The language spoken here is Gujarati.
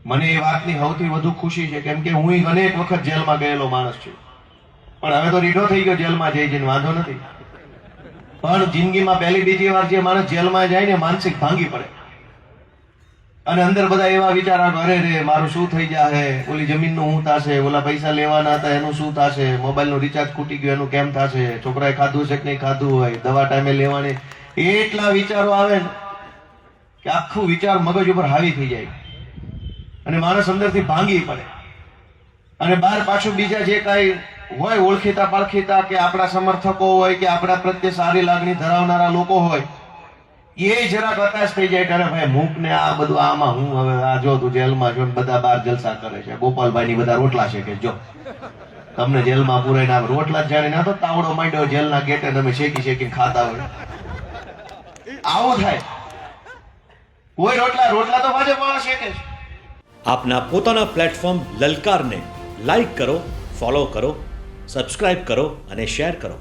મને એ વાતની સૌથી વધુ ખુશી છે, કેમ કે હું અનેક વખત જેલમાં ગયેલો માણસ છું, પણ હવે તો રીઢો થઈ ગયો જેલમાં જઈ જઈને, વાંધો નથી. પણ જિંદગીમાં પહેલી બીજી વાર જે માણસ જેલમાં જાય ને માનસિક ભાંગી પડે, અને અંદર બધા એવા વિચાર આવે, અરે રે મારું શું થઈ જાય, ઓલી જમીનનું શું થશે, ઓલા પૈસા લેવાના હતા એનું શું થશે, મોબાઈલનું રિચાર્જ ખૂટી ગયું એનું કેમ થશે, છોકરાએ ખાધું છે કે નહીં ખાધું હોય, દવા ટાઈમે લેવાની, એટલા વિચારો આવે ને કે આખું વિચાર મગજ ઉપર હાવી થઈ જાય અને માણસ અંદરથી ભાંગી પડે. અને બહાર પાછું બીજા જે કાંઈ હોય ઓળખીતા પાળખીતા કે આપણા સમર્થકો હોય કે આપણા પ્રત્યે સારી લાગણી ધરાવનારા લોકો હોય, એ જરાક હતાશ થઈ જાય કે અરે ભાઈ મૂક ને આ બધું, આમાં હું હવે આ જો તું જેલમાં જો બધા બહાર જલસા કરે છે, ગોપાલભાઈ ની બધા રોટલા છે કે જો તમને જેલમાં પૂરાઈને આવે રોટલા જાણે ના તો તાવડો માંડ્યો જેલના ગેટે તમે શેકી શેકીને ખાતા હોય, આવું થાય. કોઈ રોટલા તો ભાજપ વાળા શેકે છે. આપના પોતાના પ્લેટફોર્મ લલકારને લાઈક કરો, ફોલો કરો, સબસ્ક્રાઇબ કરો અને શેર કરો.